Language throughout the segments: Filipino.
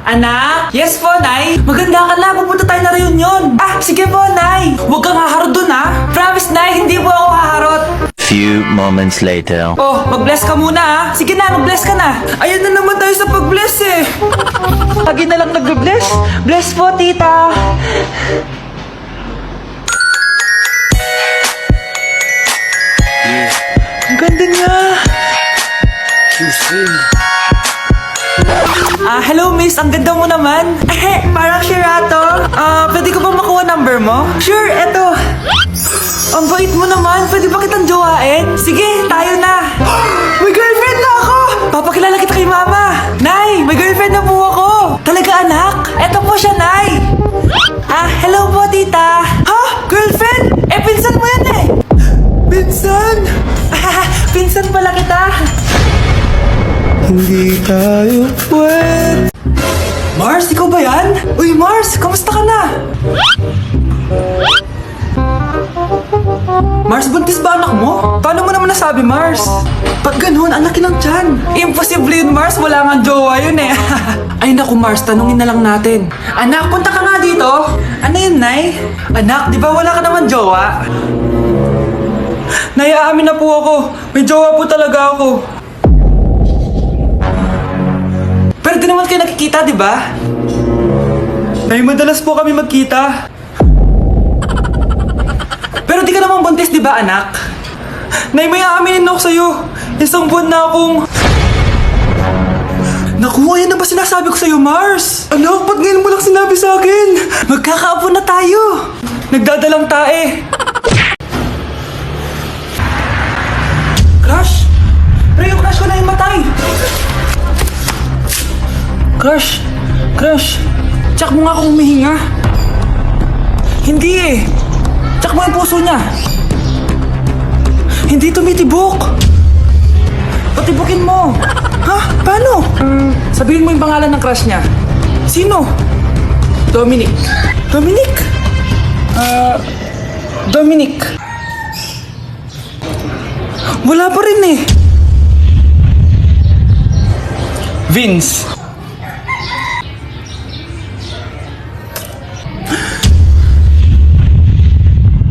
Anak? Yes po, Nay. Maganda ka na. Pupunta tayo na reunion. Ah, sige po, Nay. Huwag kang haharot dun, ha? Promise, Nay. Hindi po ako haharot. Few moments later. Oh, mag-bless ka muna, ha? Sige na, mag-bless ka na. Ayan na naman tayo sa pag-bless, eh. Lagi na lang nag-bless. Bless po, tita. Ang ganda niya. Hello miss, ang ganda mo naman. Parang Sherato. Pwede ko ba makuha number mo? Sure, eto. Ang bait mo naman, pwede ba kitang jowain? Sige, tayo na. May girlfriend na ako! Papakilala kita kay mama. Nay, may girlfriend na po ako. Talaga anak? Eto po siya, Nay. Hello po tita. Ha? Girlfriend? Pinsan mo yan eh. Pinsan? Pinsan pala kita. Hindi tayo pwede. Mars, ikaw ba yan? Uy, Mars, kamusta ka na? Mars, buntis ba anak mo? Paano mo naman nasabi, Mars? Pag ganun, ang laki ng tiyan. Imposible yun, Mars. Wala nga jowa yun eh. Ay naku, Mars, tanungin na lang natin. Anak, punta ka nga dito. Ano yun, Nay? Anak, di ba wala ka naman jowa? Nay, aamin na po ako. May jowa po talaga ako. Pero di naman kayo nakikita, di ba? Nay, madalas po kami magkita. Pero di ka naman buntis, di ba, anak? Nay, may aaminin ako sa'yo. Isang buwan na akong... Naku, ayan na ba sinasabi ko sa'yo, Mars? Anak, ba't ngayon mo lang sinabi sa akin? Magkakaapo na tayo. Nagdadalang tae. Crush? Pero yung crush ko na yung matay. Crush? Crush? Tsak mo nga akong humihinga. Hindi eh. Tsak mo yung puso niya. Hindi tumitibok. Patibukin mo. Ha? Paano? Sabihin mo yung pangalan ng crush niya. Sino? Dominic. Dominic? Dominic. Wala pa rin eh. Vince.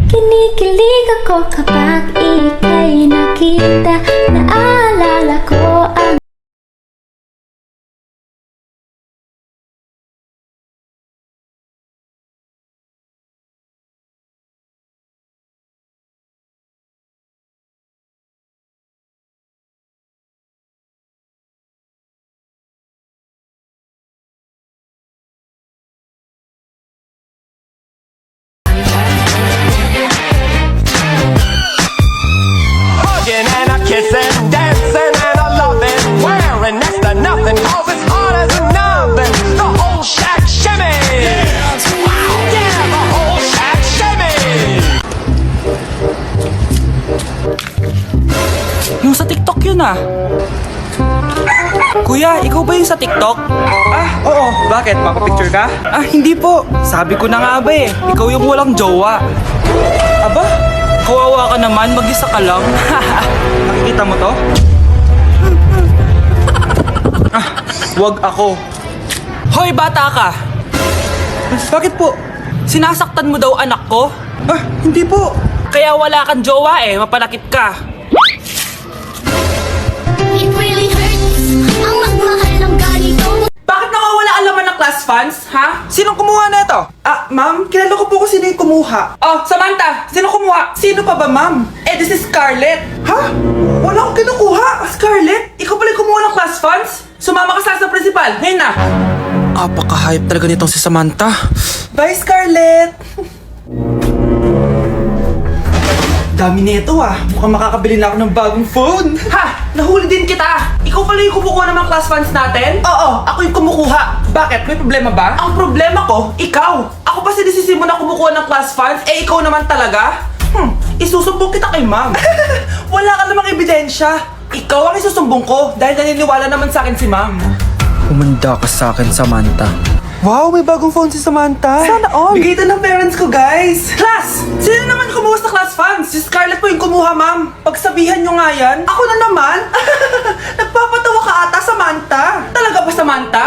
Kinikilig ako kapag ika'y nakita. Naalala ko ang And a kissing, dancing, and a loving, wearing next to nothing, cause it's hard as a nothing. The whole shack shimmy. Wow, yeah, the whole shack shimmy. Yung sa TikTok yun ah. Kuya, ikaw ba yung sa TikTok? Oo. Bakit? Papapicture ka? Hindi po. Sabi ko na nga ba eh. Ikaw yung walang jowa. Aba? Kawawa ka naman, mag-isa ka lang. Nakikita mo to? Wag ako. Hoy, bata ka! Bakit po? Sinasaktan mo daw anak ko? Hindi po. Kaya wala kang jowa eh, mapanakit ka. it really hurts ang magmahal ng ganito. Bakit nawawala ang laman ng class funds, ha? Sinong kumuha na ito? Ma'am, kilala ko po kung sino yung kumuha. Oh, Samantha, sino kumuha? Sino pa ba, ma'am? This is Scarlett. Ha? Wala akong kinukuha. Scarlett? Ikaw pala yung kumuha ng class funds? Sumama ka sa principal. Ngayon na. Apaka-hype talaga nitong si Samantha. Bye, Scarlett. Dami nito ah. Mukhang makakabili na ako ng bagong phone. Ha! Nahuli din kita! Ikaw pala yung kumukuha ng mga class funds natin? Oo, ako yung kumukuha. Bakit? May problema ba? Ang problema ko, ikaw. Ako pa sinisisi mo na kumukuha ng class funds, ikaw naman talaga? Isusumbong kita kay ma'am. Wala ka namang ebidensya. Ikaw ang isusumbong ko dahil naniniwala naman sa akin si ma'am. Umanda ka sa akin, Samantha. Wow, may bagong phone si Samantha. Sana all. Bigay ito ng parents ko, guys. Class! Sino naman kumuha sa class funds? Si Scarlett po yung kumuha, ma'am. Pagsabihan nyo nga yan. Ako na naman? Nagpapatawa ka ata, Samantha. Talaga ba, Samantha?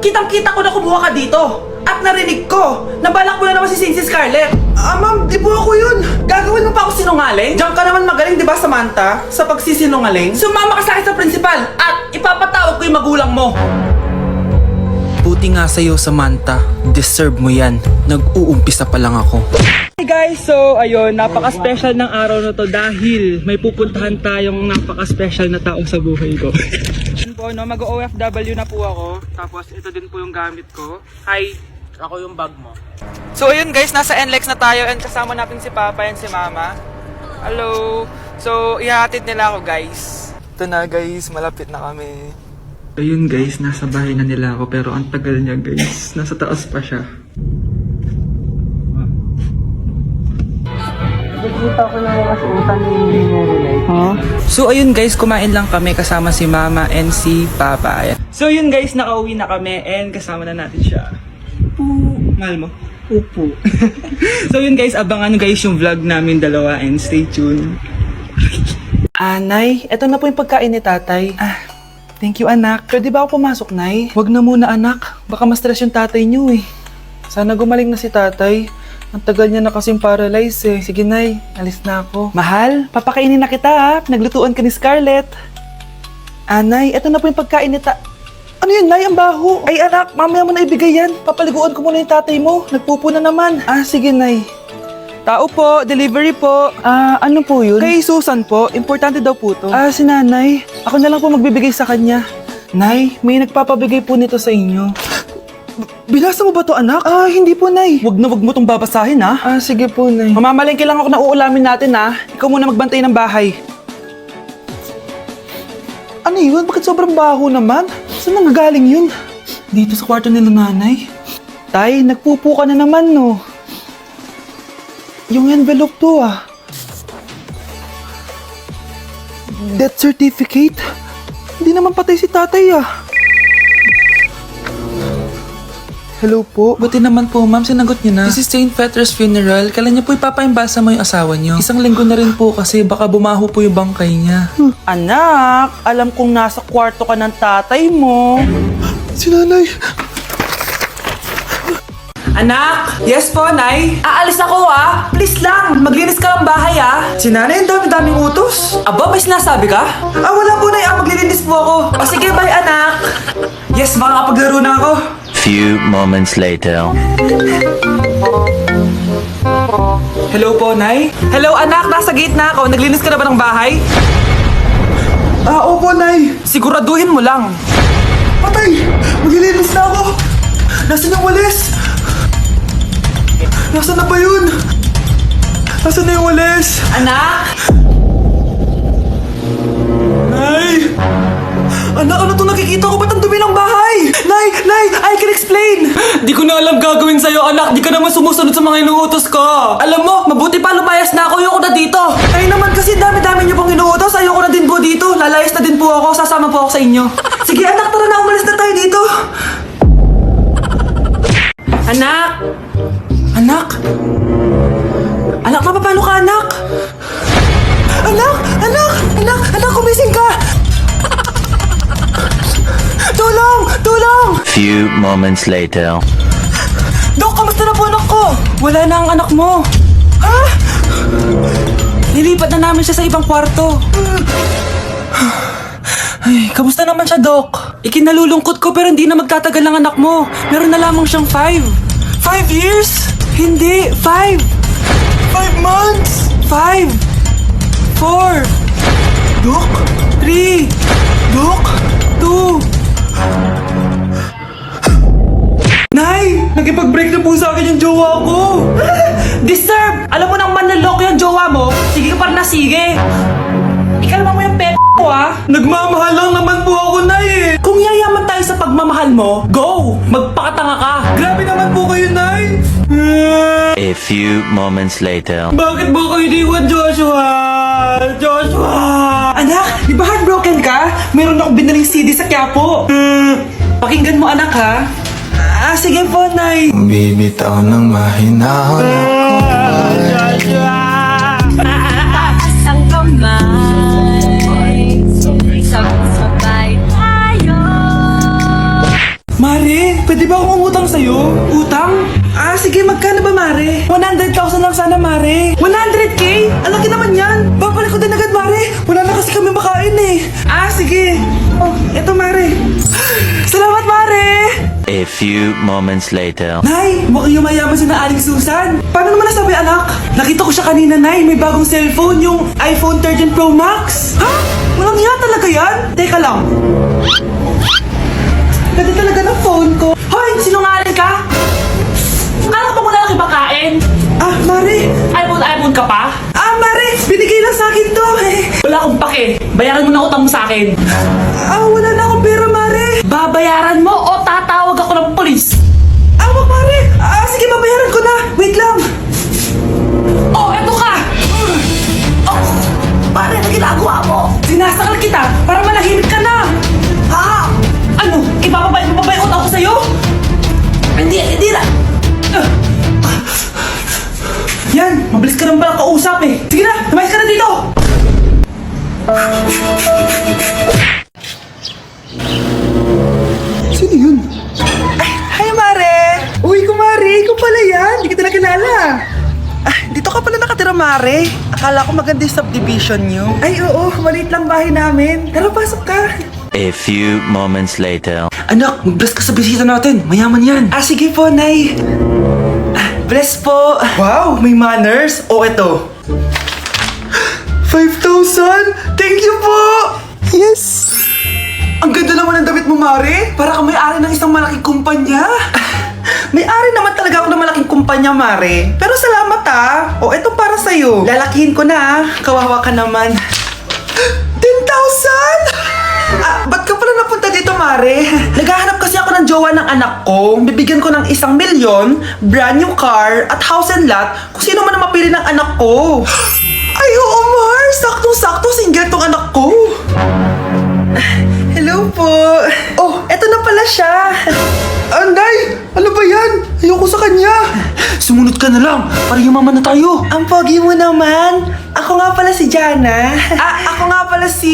Kitang-kita ko na kumuha ka dito. At narinig ko, nabalak mo na naman si Scarlett. Ma'am, di po ako yun. Gagawin mo pa ako sinungaling? Diyan ka naman magaling, di ba, Samantha? Sa pagsisinungaling? Sumama ka sa akin sa principal at ipapatawag ko yung magulang mo. Buti nga sa'yo, Samantha. Deserve mo yan. Nag-uumpisa pa lang ako. Hey guys, so ayun, napaka-special ng araw na to dahil may pupuntahan tayong napaka-special na taong sa buhay ko. Yun po, no, mag-OFW na po ako. Tapos ito din po yung gamit ko. Hi, ako yung bag mo. So ayun guys, nasa NLEX na tayo and kasama natin si Papa and si Mama. Hello. So ihahatid nila ako guys. Ito na guys, malapit na kami. Ayun guys, nasa bahay na nila ako pero ang tagal niya guys. Nasa taas pa siya. Nakikita ko yung mga suotan ni Relay. Huh? So ayun guys, kumain lang kami kasama si Mama and si Papa. Ayan. So yun guys, nakauwi na kami and kasama na natin siya. Mahal mo? Upo. So yun guys, abangan guys yung vlog namin dalawa and stay tuned. Nay, eto na po yung pagkain ni tatay. Thank you anak. Pwede ba ako pumasok, Nay? Wag na muna anak. Baka ma-stress yung tatay niyo eh. Sana gumaling na si tatay. Ang tagal niya na kasing paralyzed eh. Sige Nay, alis na ako. Mahal, papakainin na kita ha. Naglutuan ka ni Scarlett. Nay, eto na po yung pagkain ni Ano yun, Nay? Ang baho. Ay anak, mamaya mo na ibigay yan. Papaliguan ko muna yung tatay mo. Nagpupo na naman. Sige Nay. Tao po, delivery po. Ano po yun? Kay Susan po, importante daw po to. Si Nanay, ako na lang po magbibigay sa kanya. Nay, may nagpapabigay po nito sa inyo. Binasa mo ba to anak? Hindi po Nay. Wag mo tong babasahin ha. Sige po Nay. Mamamalengke lang ako na uulamin natin ha. Ikaw muna magbantay ng bahay. Ano yun? Bakit sobrang baho naman? Saan nanggagaling yun? Dito sa kwarto nila Nanay. Tay, nagpupo ka na naman no. Yung envelope to Death certificate? Hindi naman patay si tatay Hello po. Buti naman po ma'am, sinagot niyo na. This is St. Peter's Funeral. Kailan niyo po ipapaimbasa mo yung asawa niyo? Isang linggo na rin po kasi baka bumaho po yung bangkay niya. Anak, alam kong nasa kwarto ka ng tatay mo. Si Nanay. Anak! Yes po, Nay? Aalis ako Please lang, maglinis ka ng bahay Si Nanay, ang dami-daming utos. Aba, may sinasabi ka? Wala po, Nay. Maglilinis po ako. Sige, bye, anak. Yes, makakapaglaro na ako. Few moments later. Hello po, Nay? Hello, anak. Nasa gate na ako. Naglinis ka na ba ng bahay? Opo, Nay. Siguraduhin mo lang. Patay! Maglilinis na ako. Nasaan yung walis? Nasaan na ba yun? Nasaan na yung walis? Anak! Nay! Anak, ano to nakikita ko? Ba't ang dumi ng bahay? Nay! I can explain! Di ko na alam gagawin sa'yo, anak. Di ka naman sumusunod sa mga inuutos ko. Alam mo, mabuti pa lumayas na ako. Ayoko na dito. Ay naman kasi dami-dami niyo pong inuutos. Ayoko na din po dito. Lalayas na din po ako. Sasama po ako sa inyo. Sige anak, tara na. Umalis na tayo dito. Anak! Anak? Anak, paano ka, anak? Anak, kumising ka! Tulong! Few moments later. Dok, kamusta na po anak ko? Wala na ang anak mo. Nilipat na namin siya sa ibang kwarto. Ay, kamusta naman siya, Dok? Ikinalulungkot ko pero hindi na magtatagal ang anak mo. Meron na lamang siyang 5. 5 years? Hindi, 5. 5 months? 5. 4. Dok? 3. Dok? 2. Nay! Nakipag-break na po sa akin yung jowa ko! Deserve! Alam mo nang manloloko yung jowa mo? Sige ka para na sige! Ikalma mo yung ko Nagmamahal lang naman po ako, Nay Kung yayaman tayo sa pagmamahal mo, go! Magpakatanga ka! Grabe naman po kayo, Nay! A few moments later. Bakit mo ko iniwan, Joshua? Anak, di ba heartbroken ka? Meron akong binaling CD sa Quiapo. Pakinggan mo, anak, ha? Sige po, Nay. Bibitaw ng mahinahon Taas ang kamay, sabay tayo. Mare, pwede ba akong umutang sa'yo? Utang? Ah, sige, magkano ba, Mare? 100,000 lang sana, Mare. 100K? Ang laki naman yan. Babalik ko din agad, Mare. Wala na kasi kami makain eh. Ah, sige. Oh, eto, Mare. Salamat, Mare. A few moments later. Nay, mukhang yumayaman si na Aling Susan. Paano naman nasabi, anak? Nakita ko siya kanina, Nay. May bagong cellphone, yung iPhone 13 Pro Max. Ha? Walang iya talaga yan? Teka lang. Ganda talaga ng phone ko. Hoy, sinungaling ka? Akala ko ba muna lang ibakain? Ah, Mare. iPhone ka pa? Ah, Mare. Binigay lang sa akin to. Wala akong pake. Bayaran mo na utang mo sa akin. Ah, wala na akong pera, Mare. Babayaran mo o tatawag ako ng polis? Ah, wag, Mare. Ah, sige, babayaran ko na. Wait lang. Oh, eto ka! Oh, pare, na ginagawa mo? Sinasakal kita para manahimik ka na. Ha? Ano? Ipapabayad mo ba yung utang ko sa'yo? Hindi na. Yan, mabilis ka naman pala kausap eh. Sige na, tumayos ka na dito. Sino yun? Ay, hi, Mare. Uy, kumare, ikaw pala yan. Hindi kita nakilala. Ah, dito ka pala nakatira, Mare. Akala ko maganda yung subdivision nyo. Ay, oo, maliit lang bahay namin. Tara, pasok ka. A few moments later. Anak, mag-bless ka sa bisita natin. Mayaman yan. Ah, sige po, Nay. Ah, bless po. Wow, may manners. O, eto. 5,000! Thank you po! Yes! Ang ganda naman ng damit mo, Mare. Para kang may-ari ng isang malaking kumpanya. May-ari naman talaga ako ng malaking kumpanya, Mare. Pero salamat O, eto para sa'yo. Lalakihin ko na Kawawa ka naman. 10,000! Ah, ba't ka pala napunta dito, Mare? Naghahanap kasi ako ng jowa ng anak ko. Bibigyan ko ng 1 milyon, brand new car, at house and lot kung sino man ang mapili ng anak ko. Ay, oo, Mar! Saktong-sakto, single tong anak ko. Hello po. Oh, eto na pala siya. Anday! Ano ba yan? Ayoko sa kanya. Sumunod ka na lang, para yumaman na tayo. Ang pogi mo naman. Ako nga pala si Jana. Ah, ako nga pala si...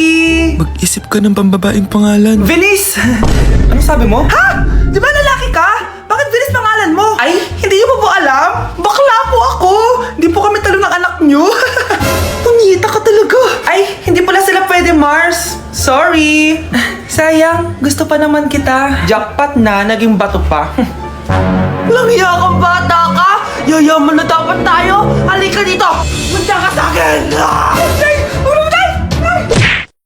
Mag-isip ka ng pambabaing pangalan. Venice! Ano sabi mo? Ha? Di ba lalaki ka? Bakit Venice pangalan mo? Ay, hindi niyo po alam? Bakla po ako! Hindi po kami talo ng anak niyo. Punyita ka talaga. Ay, hindi pala sila pwede, Mars. Sorry. Sayang, gusto pa naman kita. Jackpot na, naging bato pa. Walang hiya kang bata ka! Yayaman na dapat tayo! Halika dito! Punta ka sa akin! Ah!